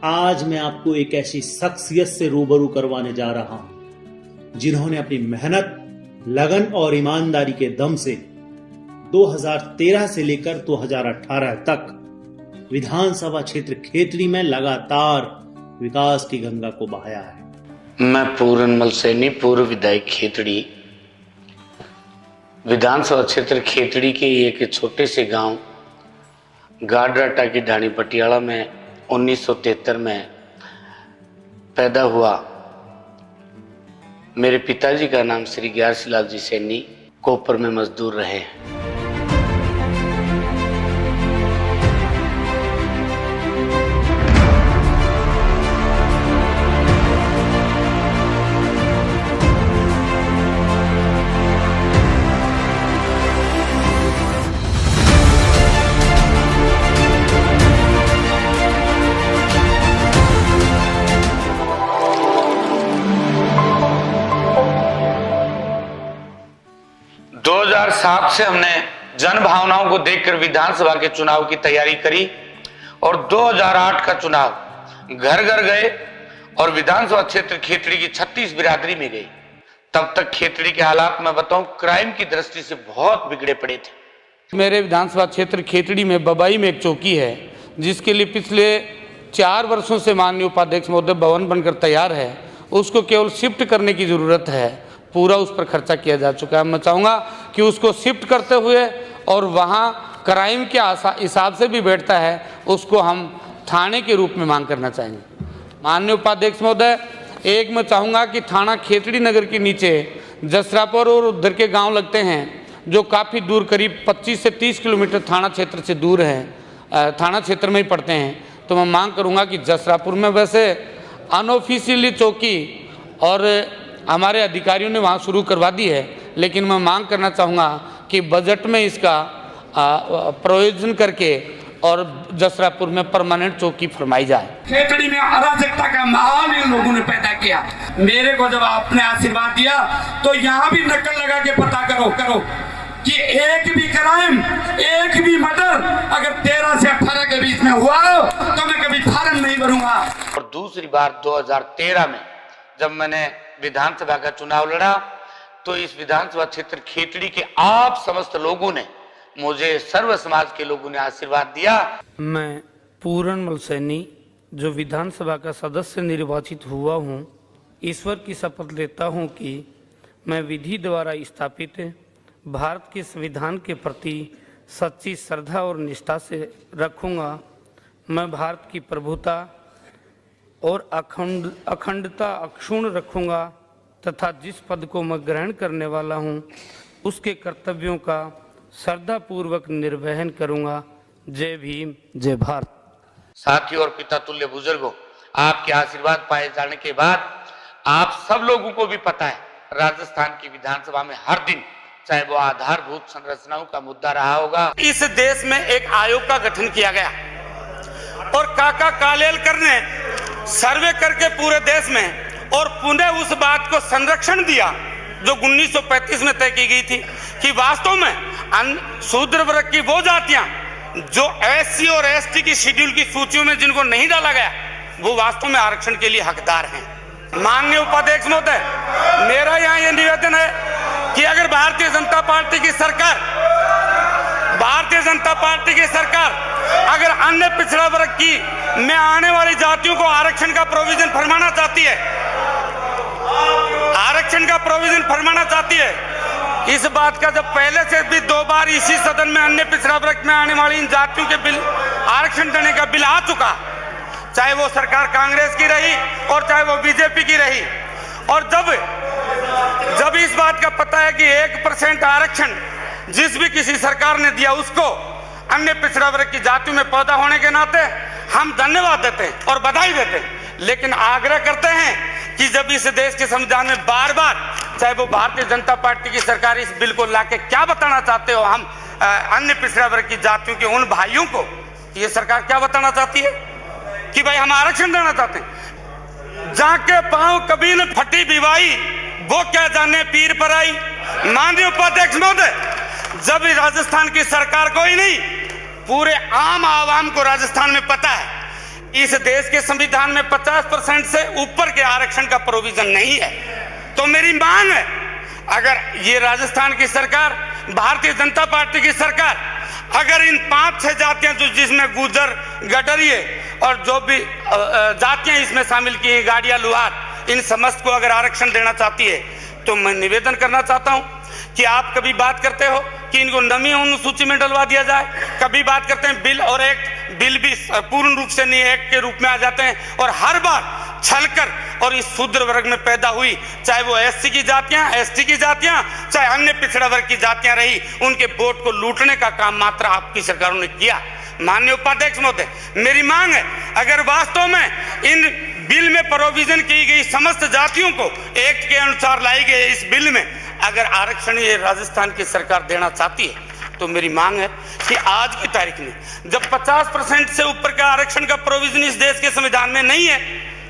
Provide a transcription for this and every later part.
आज मैं आपको एक ऐसी शख्सियत से रूबरू करवाने जा रहा हूं जिन्होंने अपनी मेहनत, लगन और ईमानदारी के दम से 2013 से लेकर 2018 तक विधानसभा क्षेत्र खेतड़ी में लगातार विकास की गंगा को बहाया है। मैं पूरनमल सैनी, पूर्व विधायक खेतड़ी, विधानसभा क्षेत्र खेतड़ी के एक छोटे से गांव गाडराटा की ढाणी पटियाला में 1973 में पैदा हुआ। मेरे पिताजी का नाम श्री ग्यारसीलाल जी सैनी कोपर में मजदूर रहे हैं। से हमने जन भावनाओं को देखकर विधानसभा के चुनाव की तैयारी करी और 2008 का चुनाव घर घर गए और विधानसभा क्षेत्र खेतड़ी की 36 बिरादरी में गई। तब तक खेतड़ी के हालात मैं बताऊं क्राइम की दृष्टि से बहुत बिगड़े पड़े थे। मेरे विधानसभा क्षेत्र खेतड़ी में बबाई में एक चौकी है जिसके लिए पिछले 4 वर्षों से माननीय उपाध्यक्ष महोदय भवन बनकर तैयार है। उसको केवल शिफ्ट करने की जरूरत है, पूरा उस पर खर्चा किया जा चुका है। मैं चाहूँगा कि उसको शिफ्ट करते हुए और वहाँ क्राइम के हिसाब से भी बैठता है, उसको हम थाने के रूप में मांग करना चाहेंगे। माननीय उपाध्यक्ष महोदय, एक मैं चाहूँगा कि थाना खेतड़ी नगर के नीचे जसरापुर और उधर के गांव लगते हैं जो काफ़ी दूर, करीब 25 से 30 किलोमीटर थाना क्षेत्र से दूर हैं, थाना क्षेत्र में ही पड़ते हैं। तो मैं मांग करूँगा कि जसरापुर में वैसे अनऑफिशियली चौकी और हमारे अधिकारियों ने वहाँ शुरू करवा दी है, लेकिन मैं मांग करना चाहूँगा कि बजट में इसका प्रयोजन करके और जसरापुर में परमानेंट चौकी फरमाई जाए। खेतड़ी में अराजकता का माहौल इन लोगों ने पैदा किया। मेरे को जब आपने आशीर्वाद दिया तो यहाँ भी नकल लगा के पता करो कि एक भी क्राइम, एक भी मर्डर अगर 13 से 18 के बीच में हुआ तो मैं कभी फार्म नहीं भरूंगा। और दूसरी बार 2013 में जब मैंने विधानसभा का चुनाव लड़ा तो इस विधानसभा क्षेत्र खेतड़ी के आप समस्त लोगों ने, मुझे सर्व समाज के लोगों ने आशीर्वाद दिया। मैं पूरनमल सैनी जो विधानसभा का सदस्य निर्वाचित हुआ हूँ, ईश्वर की शपथ लेता हूँ कि मैं विधि द्वारा स्थापित भारत के संविधान के प्रति सच्ची श्रद्धा और निष्ठा से रखूँगा। मैं भारत की प्रभुता और अखंडता अक्षुण्ण रखूँगा तथा जिस पद को मैं ग्रहण करने वाला हूँ उसके कर्तव्यों का श्रद्धापूर्वक निर्वहन करूँगा। जय भीम, जय भारत। साथियों और पिता तुल्य बुजुर्गों, आपके आशीर्वाद पाए जाने के बाद आप सब लोगों को भी पता है राजस्थान की विधानसभा में हर दिन, चाहे वो आधारभूत संरचनाओं का मुद्दा रहा होगा, इस देश में एक आयोग का गठन किया गया और काका कालेलकर ने सर्वे करके पूरे देश में और पुनः उस बात को संरक्षण दिया जो 1935 में तय की गई थी कि वास्तव में शूद्र वर्ग की वो जातियां जो एससी और एसटी की शेड्यूल की सूचियों में जिनको नहीं डाला गया, वो वास्तव में आरक्षण के लिए हकदार हैं। माननीय उपाध्यक्ष महोदय, मेरा यहाँ ये निवेदन है कि अगर भारतीय जनता पार्टी की सरकार अगर अन्य पिछड़ा वर्ग की में आने वाली जातियों को आरक्षण का प्रोविजन फरमाना चाहती है, इस बात का जब पहले से भी 2 बार इसी सदन में अन्य पिछड़ा वर्ग में आने वाली इन जातियों के बिल आरक्षण देने का बिल आ चुका, चाहे वो सरकार कांग्रेस की रही और चाहे वो बीजेपी की रही, और जब इस बात का पता है कि 1% आरक्षण जिस भी किसी सरकार ने दिया उसको अन्य पिछड़ा वर्ग की जातियों में पैदा होने के नाते हम धन्यवाद देते हैं और बधाई देते हैं, लेकिन आग्रह करते हैं कि जब इस देश के संविधान में बार बार, चाहे वो भारतीय जनता पार्टी की सरकार इस बिल को लाके क्या बताना चाहते हो, हम अन्य पिछड़ा वर्ग की जातियों के उन भाइयों को, ये सरकार क्या बताना चाहती है कि भाई हम आरक्षण देना चाहते हैं। जाके पांव कभी न फटी बिवाई, वो क्या जाने पीर पर आई। माननीय उपाध्यक्ष महोदय, जब राजस्थान की सरकार को ही नहीं पूरे आम आवाम को राजस्थान में पता है इस देश के संविधान में 50% से ऊपर के आरक्षण का प्रोविजन नहीं है। तो मेरी मांग है, अगर ये राजस्थान की सरकार, भारतीय जनता पार्टी की सरकार, अगर इन 5-6 जातियां जो जिसमें गुर्जर, गडरिये और जो भी जातियां इसमें शामिल की हैं, गाड़िया, लुहार, इन समस्त को अगर आरक्षण देना चाहती है, तो मैं निवेदन करना चाहता हूं कि आप कभी बात करते हो कि इनको नवी अनुसूची में डलवा दिया जाए, कभी बात करते हैं बिल और एक्ट, बिल भी पूर्ण रूप से नहीं एक्ट के रूप में आ जाते हैं, और हर बार छलकर और इस शूद्र वर्ग में पैदा हुई, चाहे वो एससी की जातियां, एसटी की जातियां, चाहे अन्य पिछड़ा वर्ग की जातियां रही, उनके वोट को लूटने का काम मात्र आपकी सरकारों ने किया। माननीय उपाध्यक्ष महोदय, मेरी मांग है, अगर वास्तव में इन बिल में प्रोविजन की गई समस्त जातियों को एक्ट के अनुसार लाई गई इस बिल में अगर आरक्षण ये राजस्थान की सरकार देना चाहती है, तो मेरी मांग है कि आज की तारीख में जब 50% से ऊपर का आरक्षण का प्रोविजन इस देश के संविधान में नहीं है,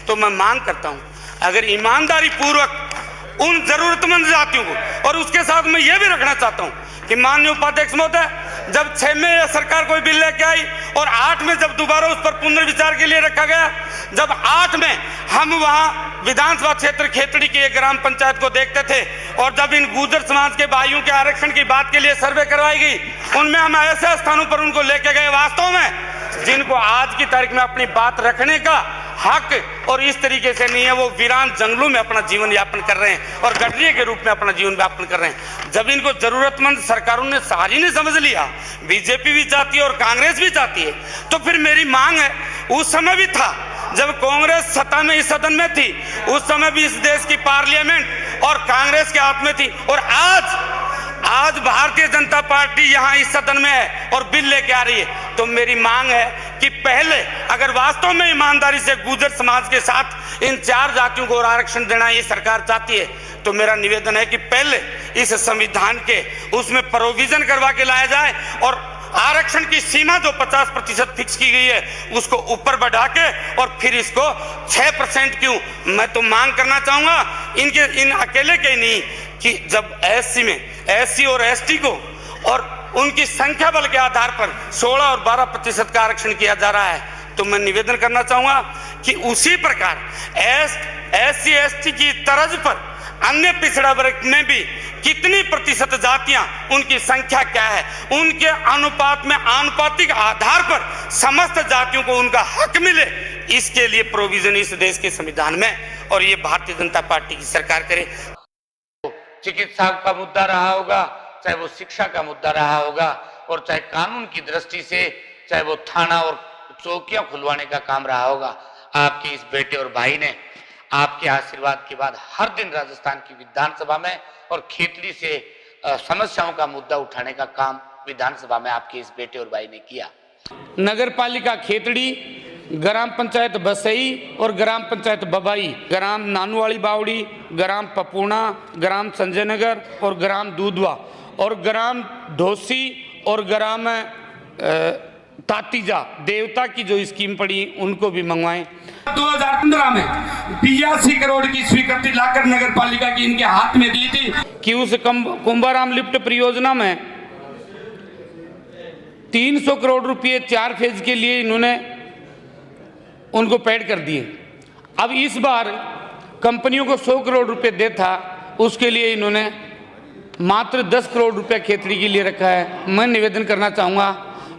तो मैं मांग करता हूं, अगर ईमानदारी पूर्वक उन जरूरतमंद जातियों को, और उसके साथ मैं ये भी रखना चाहता हूं कि माननीय उपाध्यक्ष महोदय, जब 6 में सरकार कोई बिल लेके आई और 8 में जब दोबारा उस पर पुनर्विचार के लिए रखा गया, जब 8 में हम वहां विधानसभा क्षेत्र खेतड़ी की एक ग्राम पंचायत को देखते थे, और जब इन गुर्जर समाज के भाइयों के आरक्षण की बात के लिए सर्वे करवाई गई, उनमें हम ऐसे स्थानों पर उनको लेके गए वास्तव में जिनको आज की तारीख में अपनी बात रखने का हक और इस तरीके से नहीं है, वो वीरान जंगलों में अपना जीवन यापन कर रहे हैं और गडरिये के रूप में अपना जीवन यापन कर रहे हैं। जब इनको जरूरतमंद सरकारों ने सारी ने समझ लिया, बीजेपी भी चाहती है और कांग्रेस भी चाहती है, तो फिर मेरी मांग है, उस समय भी था जब कांग्रेस सत्ता में इस सदन में थी, उस समय भी इस देश की पार्लियामेंट और कांग्रेस के हाथ में थी, और आज भारतीय जनता पार्टी यहां इस सदन में है और बिल लेके आ रही है। तो मेरी मांग है कि पहले अगर वास्तव में ईमानदारी से गुर्जर समाज के साथ इन 4 जातियों को और आरक्षण देना ये सरकार चाहती है, तो मेरा निवेदन है कि पहले इस संविधान के उसमें प्रोविजन करवा के लाया जाए और आरक्षण की सीमा जो 50% फिक्स की गई है उसको ऊपर बढ़ा के और फिर इसको 6% क्यों, मैं तो मांग करना चाहूंगा इन अकेले के नहीं कि जब एससी और एसटी को और उनकी संख्या बल के आधार पर 16 और 12% का आरक्षण किया जा रहा है, तो मैं निवेदन करना चाहूंगा कि उसी प्रकार एससी एसटी की तर्ज पर अन्य पिछड़ा वर्ग में भी कितनी प्रतिशत जातियां, उनकी संख्या क्या है, उनके अनुपात में आनुपातिक आधार पर समस्त जातियों को उनका हक मिले, इसके लिए प्रोविजन इस देश के संविधान में और ये भारतीय जनता पार्टी की सरकार करे। चिकित्सा का मुद्दा रहा होगा, चाहे वो शिक्षा का मुद्दा रहा होगा, और चाहे कानून की दृष्टि से चाहे वो थाना और चौकियां खुलवाने का काम रहा होगा, आपके इस बेटे और भाई ने आपके आशीर्वाद के बाद हर दिन राजस्थान की विधानसभा में और खेतड़ी से समस्याओं का मुद्दा उठाने का काम विधानसभा में आपके इस बेटे और भाई ने किया। नगर पालिका खेतड़ी, ग्राम पंचायत बसई और ग्राम पंचायत बबाई, ग्राम नानूवाली बावड़ी, ग्राम पपूना, ग्राम संजय नगर और ग्राम दूधवा और ग्राम ढोसी और ग्राम तातीजा देवता की जो स्कीम पड़ी उनको भी मंगवाएं। 2015 में 82 करोड़ की स्वीकृति लाकर नगर पालिका की इनके हाथ में दी थी कि उस कुंभाराम लिफ्ट परियोजना में 300 करोड़ रुपए 4 फेज के लिए इन्होंने उनको पेड कर दिए। अब इस बार कंपनियों को 100 करोड़ रुपए दे था, उसके लिए इन्होंने मात्र 10 करोड़ रुपए खेतड़ी के लिए रखा है। मैं निवेदन करना चाहूँगा,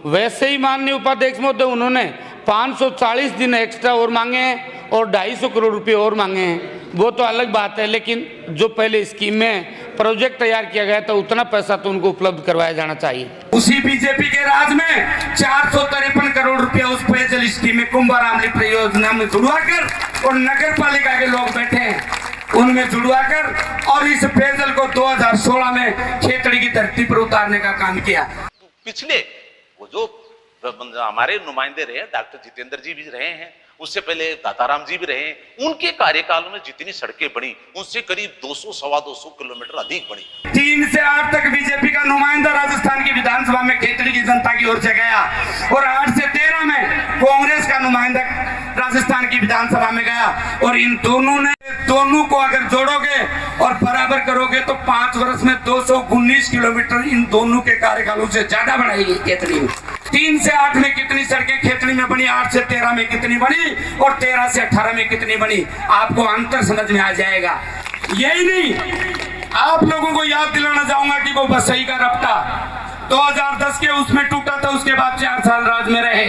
वैसे ही माननीय उपाध्यक्ष महोदय उन्होंने 540 दिन एक्स्ट्रा और मांगे हैं और 250 करोड़ रुपए और मांगे हैं, वो तो अलग बात है, लेकिन जो पहले स्कीम में प्रोजेक्ट तैयार किया गया था उतना पैसा तो उनको उपलब्ध करवाया जाना चाहिए। उसी बीजेपी के राज में 453 करोड़ रुपया उस पेयजल स्कीम में कुंभाराम लिफ्ट परियोजना में जुड़वा कर और नगर पालिका के लोग बैठे हैं उनमें जुड़वा कर और इस पेयजल को 2016 में खेतड़ी की धरती पर उतारने का काम किया। पिछले वो जो हमारे नुमाइंदे रहे, डॉक्टर जितेंद्र जी भी रहे हैं, उससे पहले दाताराम जी भी रहे हैं, उनके कार्यकाल में जितनी सड़कें बनी उनसे करीब 200-250 किलोमीटर अधिक बनी। 3 से 8 तक बीजेपी का नुमाइंदा राजस्थान की विधानसभा में खेतड़ी की जनता की ओर से गया और 8 से 13 में कांग्रेस का नुमाइंदा राजस्थान की विधानसभा में गया और इन दोनों को अगर जोड़ोगे और बराबर करोगे तो 5 वर्ष में 219 किलोमीटर इन दोनों के कार्यकालों से ज्यादा बढ़ाएगी खेतड़ी में। 3 से 8 में कितनी सड़कें खेतड़ी में बनी, 8 से 13 में कितनी बनी और 13 से 18 में कितनी बनी, आपको अंतर समझ में आ जाएगा। यही नहीं, आप लोगों को याद दिलाना चाहूंगा कि वो बसई का रफ्ता 2010 के उसमें टूटा था, उसके बाद 4 साल राज में रहे।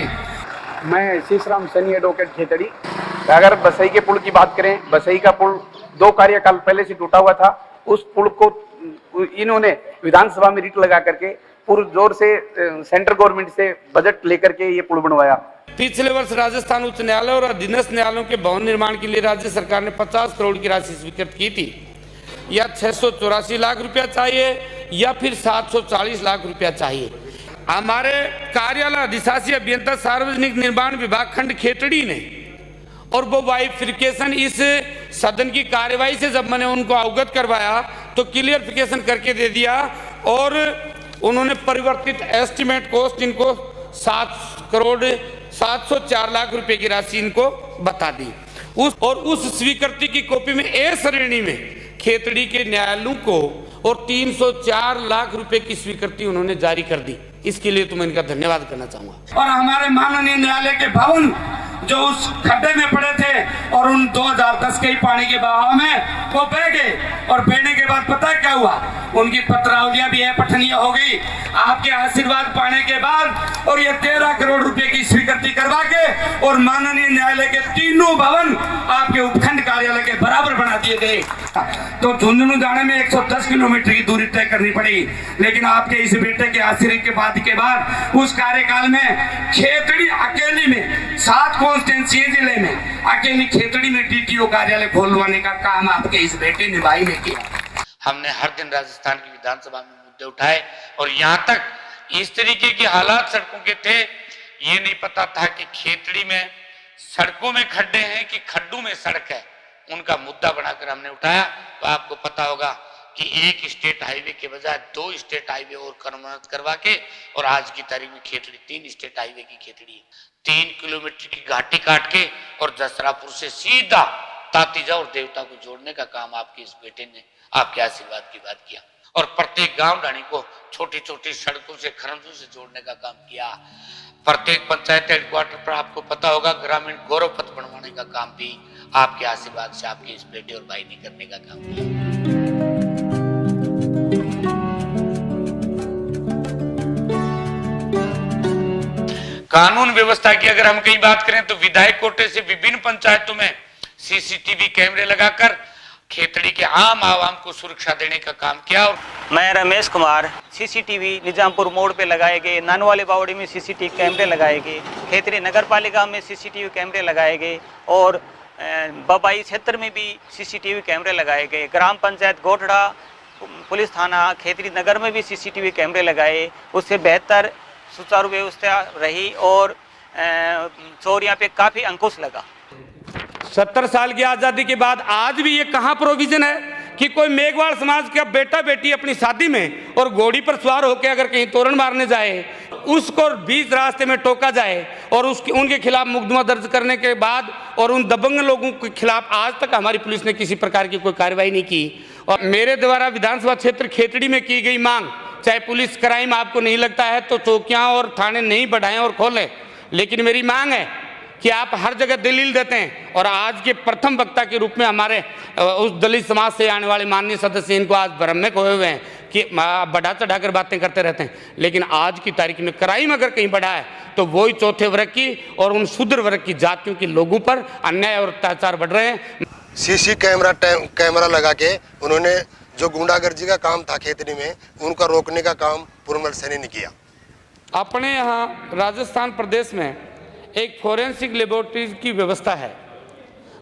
मैं शीशराम सैनी एडवोकेट खेतड़ी। अगर बसई के पुल की बात करें, बसई का पुल 2 कार्यकाल पहले से टूटा हुआ था। उस पुल को इन्होंने विधानसभा में रिट लगा करके पूरे जोर से सेंट्रल गवर्नमेंट से बजट लेकर के ये पुल बनवाया। पिछले वर्ष राजस्थान उच्च न्यायालय और अधीनस्थ न्यायालयों के भवन निर्माण के लिए राज्य सरकार ने 50 करोड़ की राशि स्वीकृत की थी। या 684 लाख रुपया चाहिए या फिर 740 लाख रुपया चाहिए। हमारे कार्यालय अधिशासी अभियंता सार्वजनिक निर्माण विभाग खंड खेतड़ी ने और वो बाइफिकेशन इस सदन की कार्यवाही से जब मैंने उनको अवगत करवाया तो क्लियरिफिकेशन करके दे दिया और उन्होंने परिवर्तित एस्टिमेट कॉस्ट इनको 7 करोड़ 704 लाख रुपए की राशि इनको बता दी। उस स्वीकृति की कॉपी में ए श्रेणी में खेतड़ी के न्यायालयों को और 304 लाख रुपए की स्वीकृति उन्होंने जारी कर दी। इसके लिए तो मैं इनका धन्यवाद करना चाहूंगा। और हमारे माननीय न्यायालय के भवन जो उस खड्डे में पड़े थे और उन 2010 के पानी के बहाव में वो बह गए और बहने के बाद पता है क्या हुआ, उनकी पत्रावलियां भी पठनीय हो गई आपके आशीर्वाद पाने के बाद। और ये 13 करोड़ रुपए की स्वीकृति करवा के और माननीय न्यायालय के तीनों भवन आपके उपखंड कार्यालय के बराबर बना दिए गए। तो झुंझुनू जाने में 110 किलोमीटर की दूरी तय करनी पड़ी, लेकिन आपके इस बेटे के आशीर्वाद के बाद उस कार्यकाल में खेतड़ी अकेली में 7 कॉन्स्टिट्यूंसी जिले में अकेली खेतड़ी में डीटीओ कार्यालय खोलवाने का काम आपके इस बेटे ने भाई ने किया। हमने हर दिन राजस्थान की विधानसभा में मुद्दे उठाए और यहाँ तक इस तरीके के हालात सड़कों के थे, ये नहीं पता था कि खेतड़ी में सड़कों में खड्डे हैं कि खड्डों में सड़क है। उनका मुद्दा बनाकर हमने उठाया। तो आपको पता होगा कि एक स्टेट हाईवे के बजाय 2 स्टेट हाईवे और करवा के और आज की तारीख में खेतड़ी 3 स्टेट हाईवे की खेतड़ी 3 किलोमीटर की घाटी काट के और जसरापुर से सीधा तातीजा और देवता को जोड़ने का काम आपके इस बेटे ने आपके आशीर्वाद की बात किया और प्रत्येक गांव ढाणी को छोटी छोटी सड़कों से खरंजों से जोड़ने का काम किया। प्रत्येक पंचायत हेडक्वार्टर पर आपको पता होगा ग्रामीण गौरव पथ बनवाने का काम भी आपके आशीर्वाद से आपके इस बेटे और भाई ने करने का काम किया। कानून व्यवस्था की अगर हम कई बात करें तो विधायक कोटे से विभिन्न पंचायतों में सीसीटीवी कैमरे लगाकर खेतड़ी के आम आवाम को सुरक्षा देने का काम किया। और मैं रमेश कुमार, सीसीटीवी निजामपुर मोड़ पे लगाए गए, नानवाली बावड़ी में सीसीटीवी कैमरे लगाए गए, खेतड़ी नगर पालिका में सीसीटीवी कैमरे लगाए गए और बबाई क्षेत्र में भी सीसीटीवी कैमरे लगाए गए। ग्राम पंचायत गोठड़ा पुलिस थाना खेतड़ी नगर में भी सीसीटीवी कैमरे लगाए। उससे बेहतर सुचारू व्यवस्था रही और चोरियां पे काफी अंकुश लगा। 70 साल की आजादी के बाद आज भी ये कहाँ प्रोविजन है कि कोई मेघवाल समाज का बेटा बेटी अपनी शादी में और घोड़ी पर सवार होकर अगर कहीं तोरण मारने जाए उसको बीच रास्ते में टोका जाए और उनके खिलाफ मुकदमा दर्ज करने के बाद और उन दबंग लोगों के खिलाफ आज तक हमारी पुलिस ने किसी प्रकार की कोई कार्रवाई नहीं की। और मेरे द्वारा विधानसभा क्षेत्र खेतड़ी में की गई मांग, चाहे पुलिस क्राइम आपको नहीं लगता है तो चौकियां और थाने नहीं बढ़ाएं और खोलें, लेकिन मेरी मांग है कि आप हर जगह दलील देते हैं। और आज के प्रथम वक्ता के रूप में हमारे उस दलित समाज से आने वाले माननीय सदस्य इनको आज भ्रम में खोए हुए हैं कि बढ़ा चढ़ाकर बातें करते रहते हैं, लेकिन आज की तारीख में क्राइम अगर कहीं बढ़ा है तो वही चौथे वर्ग की और उन शूद्र वर्ग की जातियों के लोगों पर अन्याय और अत्याचार बढ़ रहे हैं। सीसी कैमरा लगा के उन्होंने जो गुंडागर्दी का काम था खेतड़ी में उनका रोकने का काम पूर्णमल सैनी ने किया। अपने यहाँ राजस्थान प्रदेश में एक फोरेंसिक लेबोरेटरी की व्यवस्था है।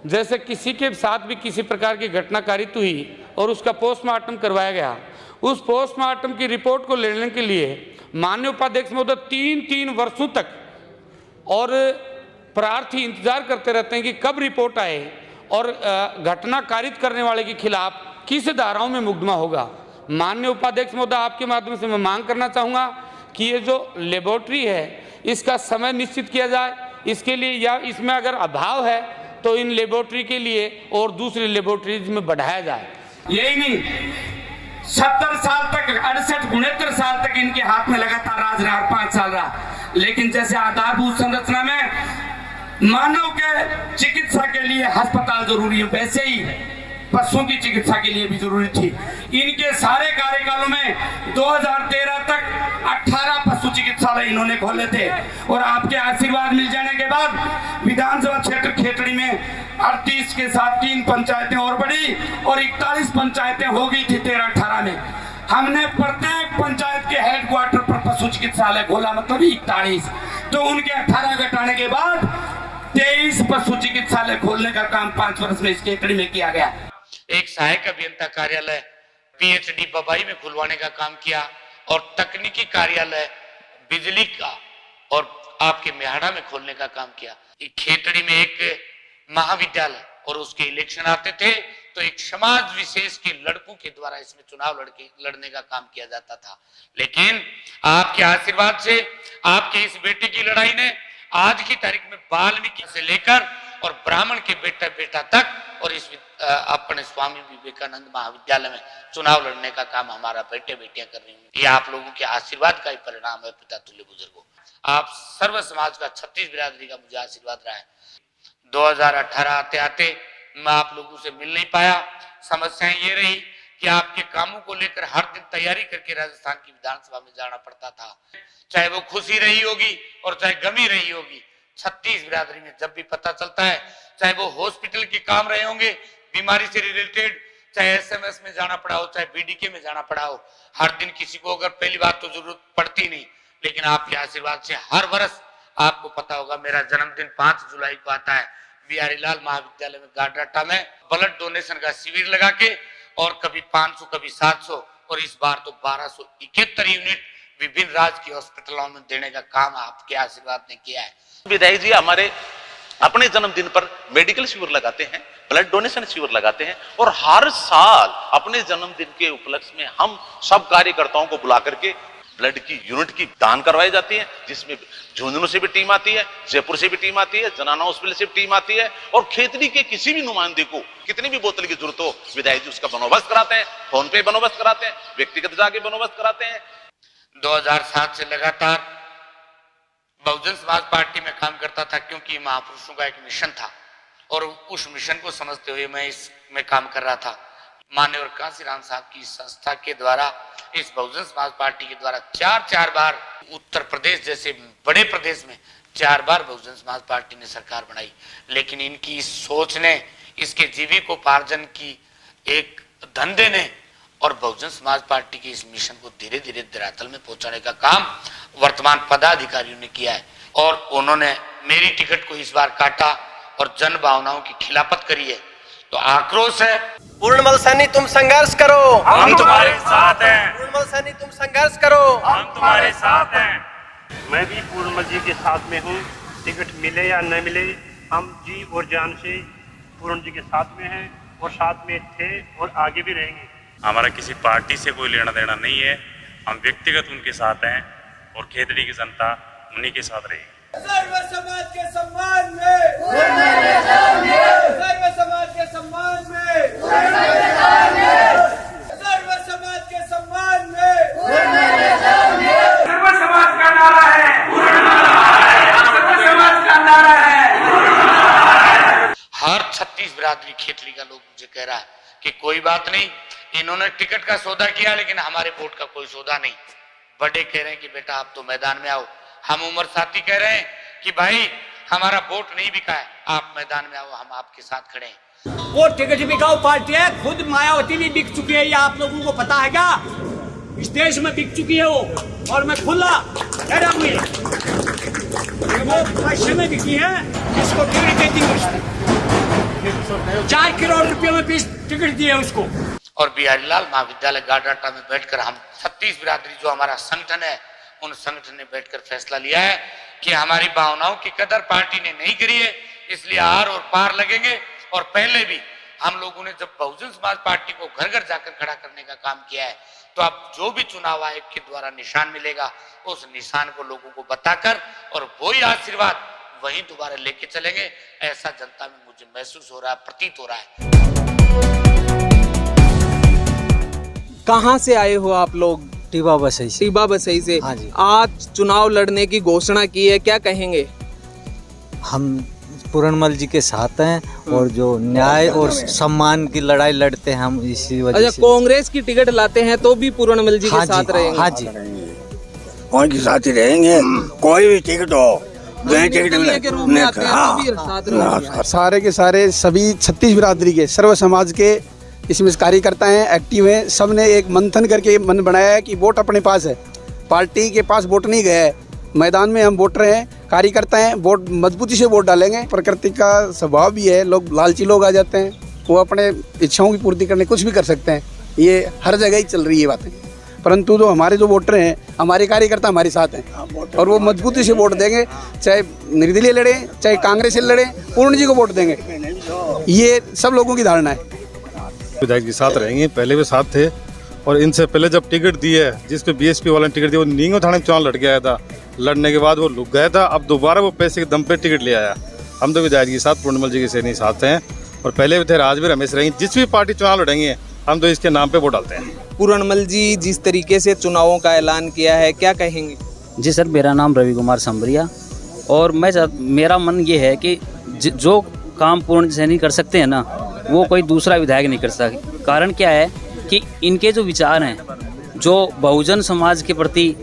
जैसे किसी के साथ भी किसी प्रकार की घटना कारित हुई और उसका पोस्टमार्टम करवाया गया, उस पोस्टमार्टम की रिपोर्ट को लेने के लिए माननीय उपाध्यक्ष महोदय 3 वर्षों तक और प्रार्थी इंतजार करते रहते हैं कि कब रिपोर्ट आए और घटना कारित करने वाले के खिलाफ किस धाराओं में मुकदमा होगा। माननीय उपाध्यक्ष महोदय, आपके माध्यम से मैं मांग करना चाहूँगा कि ये जो लेबोरेटरी है इसका समय निश्चित किया जाए इसके लिए या इसमें अगर अभाव है तो इन लेबोरेटरी के लिए और दूसरी लेबोरेटरीज में बढ़ाया जाए। यही नहीं, 70 साल तक 68-69 साल तक इनके हाथ में लगातार राज रहा, 5 साल रहा, लेकिन जैसे आधारभूत संरचना में मानव के चिकित्सा के लिए अस्पताल जरूरी है, वैसे ही पशुओं की चिकित्सा के लिए भी जरूरी थी। इनके सारे कार्यकालों में 2013 तक 18 पशु चिकित्सालय इन्होंने खोले थे और आपके आशीर्वाद मिल जाने के बाद विधानसभा क्षेत्र खेतड़ी में 38 के साथ 3 पंचायतें और बढ़ी और 41 पंचायतें हो गई थी 13-18 में। हमने प्रत्येक पंचायत के हेडक्वार्टर पर पशु चिकित्सालय खोला, मतलब 41। तो उनके 18 घटाने के बाद 23 पशु चिकित्सालय खोलने का काम 5 वर्ष में इस खेतड़ी में किया गया। एक सहायक अभियंता कार्यालय पीएचडी बबाई में खुलवाने का काम किया और तकनीकी कार्यालय बिजली का और आपके मेहाड़ा में खोलने का काम किया। खेतड़ी में एक महाविद्यालय और उसके इलेक्शन आते थे तो एक समाज विशेष के लड़कों के द्वारा इसमें चुनाव लड़ने का काम किया जाता था, लेकिन आपके आशीर्वाद से आपके इस बेटे की लड़ाई ने आज की तारीख में वाल्मीकि से लेकर और ब्राह्मण के बेटा तक और इस अपने स्वामी विवेकानंद महाविद्यालय में चुनाव लड़ने का काम हमारा बेटे बेटियां कर रही हैं। ये आप लोगों के आशीर्वाद का ही परिणाम है। पिता तुल्य बुजुर्गों, आप सर्व समाज का 36 बिरादरी का मुझे आशीर्वाद रहा है। 2018 आते आते मैं आप लोगों से मिल नहीं पाया। समस्याएं ये रही कि आपके कामों को लेकर हर दिन तैयारी करके राजस्थान की विधानसभा में जाना पड़ता था, चाहे वो खुशी रही होगी और चाहे गमी रही होगी। 36 बिरादरी में जब भी पता चलता है, चाहे वो हॉस्पिटल के काम रहे होंगे, बीमारी से रिलेटेड, चाहे एसएमएस में जाना पड़ा हो, चाहे बीडीके में जाना पड़ा हो, हर दिन किसी को अगर पहली बात तो जरूरत पड़ती नहीं, लेकिन आपके आशीर्वाद से हर वर्ष आपको पता होगा मेरा जन्मदिन 5 जुलाई को आता है। बिहारी लाल महाविद्यालय में गाडराटा में ब्लड डोनेशन का शिविर लगा के और कभी 500 कभी 700 और इस बार तो 1271 यूनिट विभिन्न राजकीय हॉस्पिटलों में देने का काम आपके आशीर्वाद ने किया है। विधायक जी हमारे अपने जन्मदिन पर मेडिकल शिविर लगाते हैं, ब्लड डोनेशन शिविर लगाते हैं और हर साल अपने जन्मदिन के उपलक्ष्य में हम सब कार्यकर्ताओं को बुला करके ब्लड की यूनिट की दान करवाई जाती है, जिसमें झुंझुनू से भी टीम आती है, जयपुर से भी टीम आती है, जनाना हॉस्पिटल से भी टीम आती है और खेतड़ी के किसी भी नुमाइंदे को कितनी भी बोतल की जरूरत हो विधायक जी उसका बंदोबस्त कराते हैं, फोन पे बंदोबस्त कराते हैं, व्यक्तिगत जाके बंदोबस्त कराते हैं। 2007 से लगातार बहुजन समाज पार्टी में काम करता था क्योंकि महापुरुषों का एक मिशन था और उस मिशन को समझते हुए मैं इसमें काम कर रहा था। मान्यवर कांसीराम साहब की संस्था के द्वारा इस बहुजन समाज पार्टी के द्वारा 4 बार उत्तर प्रदेश जैसे बड़े प्रदेश में 4 बार बहुजन समाज पार्टी ने सरकार बनाई, लेकिन इनकी इस सोच ने, इसके जीविकोपार्जन की एक धंधे ने और बहुजन समाज पार्टी के इस मिशन को धीरे धीरे धरातल में पहुंचाने का काम वर्तमान पदाधिकारियों ने किया है और उन्होंने मेरी टिकट को इस बार काटा और जन भावनाओं की खिलाफत करी है। तो आक्रोश है। पूर्णमल सैनी तुम संघर्ष करो, हम तुम्हारे साथ हैं। पूर्णमल सैनी तुम संघर्ष करो, हम तुम्हारे साथ हैं। मैं भी पूर्णमल जी के साथ में हूँ। टिकट मिले या न मिले, हम जी और जान से पूर्ण जी के साथ में हैं और साथ में थे और आगे भी रहेंगे। हमारा किसी पार्टी से कोई लेना देना नहीं है, हम व्यक्तिगत उनके साथ हैं और खेतड़ी की जनता उन्हीं के साथ रहेगी। सर्व समाज के सम्मान में, सर्व समाज के सम्मान में, सर्व समाज के सम्मान में, सर्व समाज का नारा है, सर्व समाज का नारा है। हर 36 बिरादरी खेतड़ी का लोग मुझे कह रहा है कि कोई बात नहीं, इन्होंने टिकट का सौदा किया लेकिन हमारे वोट का कोई सौदा नहीं। बड़े कह रहे हैं कि बेटा आप तो मैदान में आओ, हम उमर साथी कह रहे हैं कि भाई हमारा वोट नहीं बिका है, आप मैदान में आओ, हम आपके साथ खड़े हैं। वो टिकट बिकाऊ पार्टी है, खुद मायावती भी बिक चुकी है, ये आप लोगों को पता है क्या? इस देश में बिक चुकी है वो, और मैं खुला कह रहा हूँ वो पैसे में बिकी है, इसको टिकट दे दी, 4 करोड़ रुपये में 20 टिकट दिए उसको। और बिहारी लाल महाविद्यालय गाडराटा में बैठकर हम 36 बिरादरी जो हमारा संगठन है, उन संगठन ने बैठकर फैसला लिया है कि हमारी भावनाओं की कदर पार्टी ने नहीं करी है, इसलिए आर और पार लगेंगे। और पहले भी हम लोगों ने जब बहुजन समाज पार्टी को घर घर जाकर खड़ा करने का काम किया है, तो अब जो भी चुनाव आयोग के द्वारा निशान मिलेगा, उस निशान को लोगों को बताकर और वही आशीर्वाद वही दोबारा लेके चलेंगे, ऐसा जनता में मुझे महसूस हो रहा है, प्रतीत हो रहा है। कहाँ से आए हो आप लोग? टीबा बसई से। टीबा बसई से। हाँ जी। आज चुनाव लड़ने की घोषणा की है, क्या कहेंगे? हम पूरनमल जी के साथ हैं और जो न्याय और सम्मान की लड़ाई लड़ते हैं हम इसी वजह से। कांग्रेस की टिकट लाते हैं तो भी पूरनमल जी के साथ रहेंगे? हाँ जी, कौन के साथ ही रहेंगे, कोई भी टिकट हो, सारे के सारे सभी 36 बिरादरी के सर्व समाज के इसमें कार्यकर्ता हैं, एक्टिव हैं। सब ने एक मंथन करके मन बनाया है कि वोट अपने पास है, पार्टी के पास वोट नहीं गया है। मैदान में हम वोटर हैं, कार्यकर्ता हैं, वोट मजबूती से वोट डालेंगे। प्रकृति का स्वभाव भी है, लोग लालची लोग आ जाते हैं, वो अपने इच्छाओं की पूर्ति करने कुछ भी कर सकते हैं, ये हर जगह ही चल रही है बातें। परंतु जो हमारे जो वोटर हैं, हमारे कार्यकर्ता हमारे साथ हैं और वो मजबूती से वोट देंगे, चाहे निर्दलीय लड़े, चाहे कांग्रेस से लड़े, पूर्ण जी को वोट देंगे, ये सब लोगों की धारणा है। विधायक के साथ रहेंगे, पहले भी साथ थे और इनसे पहले जब टिकट दी है, जिसको बीएसपी वाला ने टिकट दिया, वो नींगो थाने में चुनाव लड़ के आया था, लड़ने के बाद वो लुक गया था, अब दोबारा वो पैसे के दम पे टिकट ले आया। हम तो विधायक के साथ पूर्णमल जी के सेनी साथ हैं और पहले भी थे, आज भी रमेश रहेंगे, जिस भी पार्टी चुनाव लड़ेंगे हम तो इसके नाम पे वोट डालते हैं। पूरनमल जी जिस तरीके से चुनावों का ऐलान किया है, क्या कहेंगे? जी सर, मेरा नाम रवि कुमार संबरिया और मेरा मन ये है कि जो काम पूर्ण सैनी कर सकते हैं ना, वो कोई दूसरा विधायक नहीं कर सकता। कारण क्या है कि इनके जो विचार हैं, जो बहुजन समाज के प्रति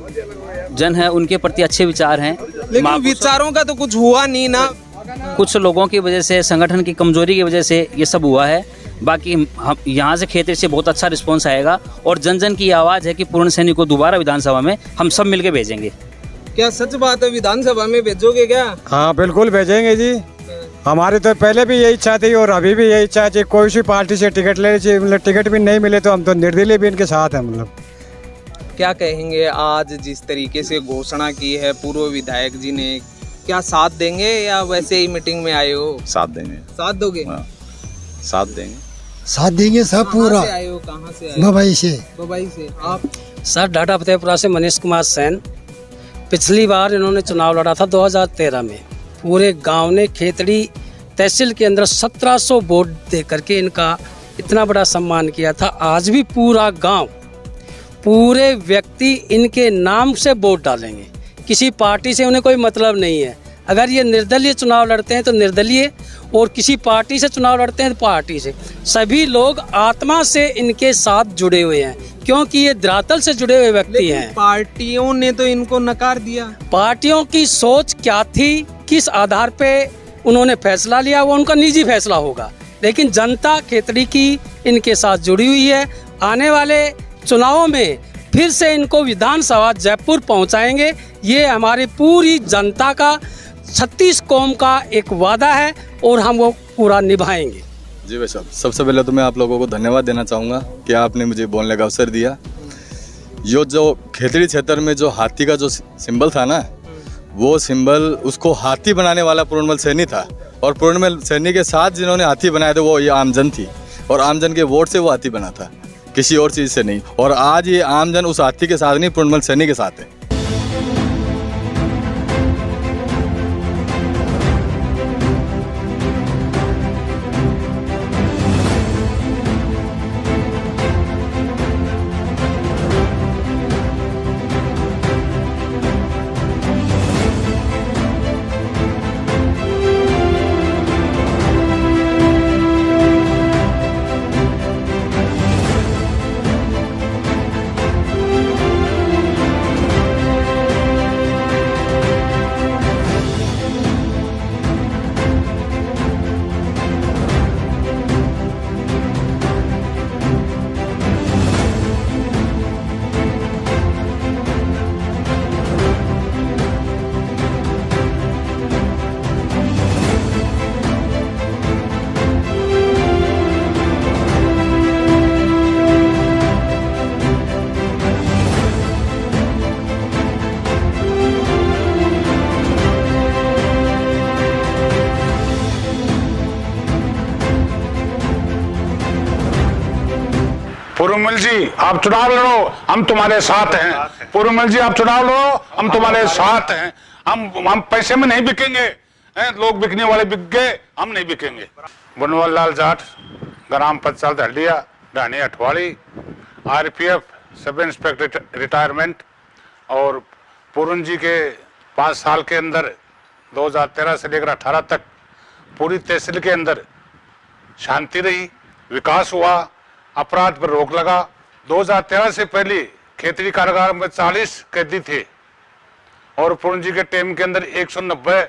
जन है, उनके प्रति अच्छे विचार हैं। लेकिन विचारों का तो कुछ हुआ नहीं ना, कुछ लोगों की वजह से, संगठन की कमजोरी की वजह से ये सब हुआ है। बाकी हम यहाँ से क्षेत्र से बहुत अच्छा रिस्पांस आएगा और जन जन की आवाज़ है कि पूर्ण सैनी को दोबारा विधानसभा में हम सब मिलके भेजेंगे। क्या सच बात है, विधानसभा में भेजोगे क्या? हाँ बिल्कुल भेजेंगे जी, हमारी तो पहले भी यही इच्छा थी और अभी भी यही इच्छा है। कोई सी पार्टी से टिकट ले लीजिए, मतलब टिकट भी नहीं मिले तो हम तो निर्दलीय भी इनके साथ हैं। मतलब क्या कहेंगे, आज जिस तरीके से घोषणा की है पूर्व विधायक जी ने, क्या साथ देंगे या वैसे ही मीटिंग में आए हो? साथ देंगे। साथ दोगे? साथ देंगे, साथ देंगे सब पूरा। आए हो, कहाँ से आए? बबाई से। बबाई से। आप? सर डाटा फतेहपुरा से मनीष कुमार सेन। पिछली बार इन्होंने चुनाव लड़ा था 2013 में, पूरे गांव ने खेतड़ी तहसील के अंदर 1700 वोट दे करके इनका इतना बड़ा सम्मान किया था। आज भी पूरा गांव, पूरे व्यक्ति इनके नाम से वोट डालेंगे, किसी पार्टी से उन्हें कोई मतलब नहीं है। अगर ये निर्दलीय चुनाव लड़ते हैं तो निर्दलीय, और किसी पार्टी से चुनाव लड़ते हैं तो पार्टी से, सभी लोग आत्मा से इनके साथ जुड़े हुए हैं, क्योंकि ये धरातल से जुड़े हुए व्यक्ति हैं। पार्टियों ने तो इनको नकार दिया। पार्टियों की सोच क्या थी, किस आधार पे उन्होंने फैसला लिया, वो उनका निजी फैसला होगा, लेकिन जनता खेतड़ी की इनके साथ जुड़ी हुई है। आने वाले चुनावों में फिर से इनको विधानसभा जयपुर पहुंचाएंगे, ये हमारी पूरी जनता का 36 कौम का एक वादा है और हम वो पूरा निभाएंगे। जी भाई साहब, सबसे पहले तो मैं आप लोगों को धन्यवाद देना चाहूँगा कि आपने मुझे बोलने का अवसर दिया। यो जो खेतड़ी क्षेत्र में जो हाथी का जो सिंबल था ना, वो सिंबल उसको हाथी बनाने वाला पूर्णमल सैनी था और पूर्णमल सैनी के साथ जिन्होंने हाथी बनाए थे वो ये आमजन थी और आमजन के वोट से वो हाथी बना था, किसी और चीज़ से नहीं। और आज ये आमजन उस हाथी के साथ नहीं, पूर्णमल सैनी के साथ है। पूर्णमल जी आप चुनाव लड़ो, हम तुम्हारे साथ हैं। पूर्णमल जी आप चुनाव लड़ो, हम तुम्हारे साथ हैं। हम पैसे में नहीं बिकेंगे, हैं, लोग बिकने वाले बिक गए, हम नहीं बिकेंगे। बनवाल लाल जाट, ग्राम पंचायत हल्डिया, ढाणी अठवाड़ी, RPF सब इंस्पेक्टर रिटायरमेंट। और पूरन जी के 5 साल के अंदर 2013 से लेकर 18 तक पूरी तहसील के अंदर शांति रही, विकास हुआ, अपराध पर रोक लगा। 2013 से पहले खेतड़ी कारागार में 40 कैदी थे और पूरन जी के टाइम के अंदर 190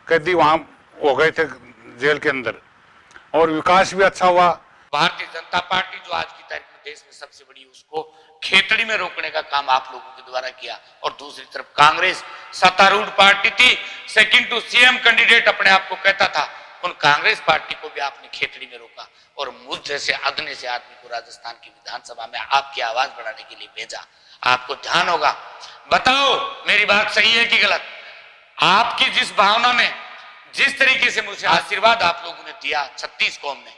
कैदी वहां हो गए थे जेल के अंदर, और विकास भी अच्छा हुआ। भारतीय जनता पार्टी जो आज की तारीख में देश में सबसे बड़ी, उसको खेतड़ी में रोकने का काम आप लोगों के द्वारा किया। और दूसरी तरफ कांग्रेस सत्तारूढ़ पार्टी थी, सेकंड टू CM कैंडिडेट अपने आप को कहता था, उन कांग्रेस पार्टी को भी आपने खेतड़ी में रोका और मुझ जैसे अगने से आदमी को राजस्थान की विधानसभा में आपकी आवाज बढ़ाने के लिए भेजा। आपको ध्यान होगा, बताओ मेरी बात सही है कि गलत? आपकी जिस भावना में, जिस तरीके से मुझे आशीर्वाद आप लोगों ने दिया 36 कौम ने,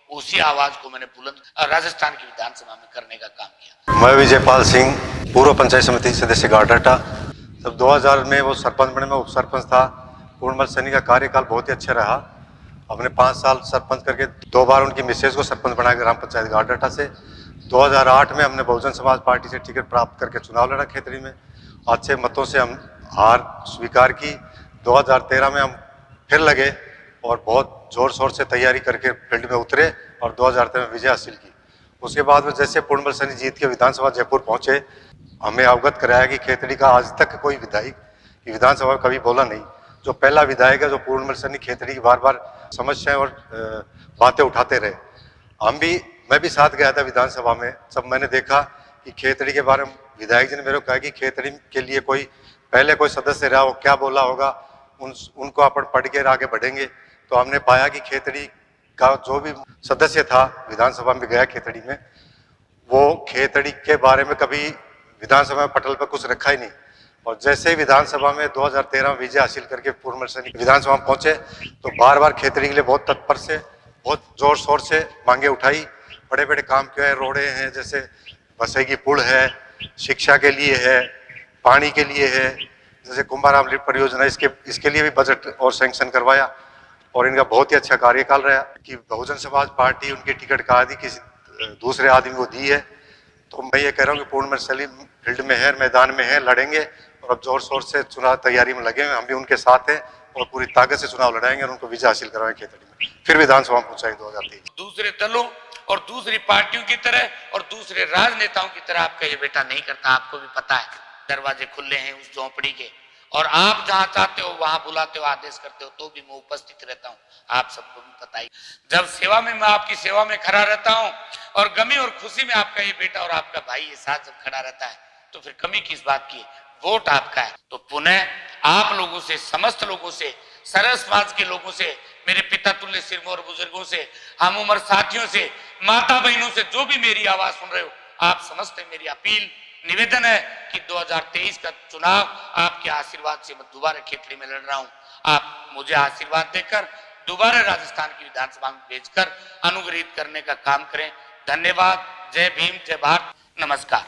उसी आवाज को मैंने बुलंद राजस्थान की विधानसभा में करने का काम किया। मैं विजयपाल सिंह, पूर्व पंचायत समिति सदस्य गारडाटा। जब 2000 में वो सरपंच बने, मैं उप सरपंच था। पूर्णमल सैनी का कार्यकाल बहुत ही अच्छा रहा। हमने 5 साल सरपंच करके 2 बार उनकी मिसेज को सरपंच बनाया ग्राम पंचायत गारडाटा से। 2008 में हमने बहुजन समाज पार्टी से टिकट प्राप्त करके चुनाव लड़ा खेतड़ी में, अच्छे मतों से हम हार स्वीकार की। 2013 में हम फिर लगे और बहुत जोर शोर से तैयारी करके फील्ड में उतरे और 2013 में विजय हासिल की। उसके बाद में जैसे पूर्णमल सैनी जीत के विधानसभा जयपुर पहुंचे, हमें अवगत कराया कि खेतड़ी का आज तक कोई विधायक की विधानसभा में कभी बोला नहीं। जो पहला विधायक है जो पूर्णमल सैनी खेतड़ी की बार बार समस्याएं और बातें उठाते रहे। मैं भी साथ गया था विधानसभा में। जब मैंने देखा कि खेतड़ी के बारे में विधायक जी ने मेरे को कहा कि खेतड़ी के लिए कोई पहले कोई सदस्य रहा हो, क्या बोला होगा, उनको अपन पढ़ के आगे बढ़ेंगे। तो हमने पाया कि खेतड़ी का जो भी सदस्य था विधानसभा में गया खेतड़ी में, वो खेतड़ी के बारे में कभी विधानसभा में पटल पर कुछ रखा ही नहीं। और जैसे ही विधानसभा में 2013 में विजय हासिल करके पूर्णमल सैनी विधानसभा में पहुंचे, तो बार बार खेतड़ी के लिए बहुत तत्पर से, बहुत जोर शोर से मांगे उठाई। बड़े बड़े काम किए हैं, रोडे हैं, जैसे बसई पुल है, शिक्षा के लिए है, पानी के लिए है, जैसे कुंभाराम लिफ्ट परियोजना, इसके लिए भी बजट और सैंक्शन करवाया। और इनका बहुत ही अच्छा कार्यकाल रहा कि बहुजन समाज पार्टी उनकी टिकट का आदि किसी दूसरे आदमी को दी है। तो मैं ये कह रहा हूँ कि पूर्णमल सैनी फील्ड में है, मैदान में है, लड़ेंगे और अब जोर शोर से चुनाव तैयारी में लगे हैं। हम भी उनके साथ हैं और पूरी ताकत से चुनाव लड़ाएंगे और उनको विजय हासिल करवाएंगे खेतड़ी में, फिर विधानसभा में पहुंचाएंगे 2023। दूसरे दलों और दूसरी पार्टियों की तरह और दूसरे राजनेताओं की तरह आपका ये बेटा नहीं करता। आपको भी पता है, दरवाजे खुले हैं उस झोंपड़ी के, और आप जहां चाहते हो वहां बुलाते हो, आदेश करते हो, तो भी मैं उपस्थित रहता हूं। आप सबको भी पता ही, जब सेवा में मैं आपकी सेवा में खड़ा रहता हूं और गमी और खुशी में आपका ये बेटा और आपका भाई ये साथ जब खड़ा रहता है, तो फिर कमी किस बात की? वोट आपका है। तो पुनः आप लोगों से, समस्त लोगों से, सरल समाज के लोगों से, मेरे पिता तुल्य सिरमौर बुजुर्गों से, हम उम्र साथियों से, माता बहनों से, जो भी मेरी आवाज सुन रहे हो, आप समझते, मेरी अपील निवेदन है कि 2023 का चुनाव आपके आशीर्वाद से मैं दोबारा खेतड़ी में लड़ रहा हूं। आप मुझे आशीर्वाद देकर दोबारा राजस्थान की विधानसभा में भेजकर अनुग्रहित करने का काम करें। धन्यवाद। जय भीम, जय भारत, नमस्कार।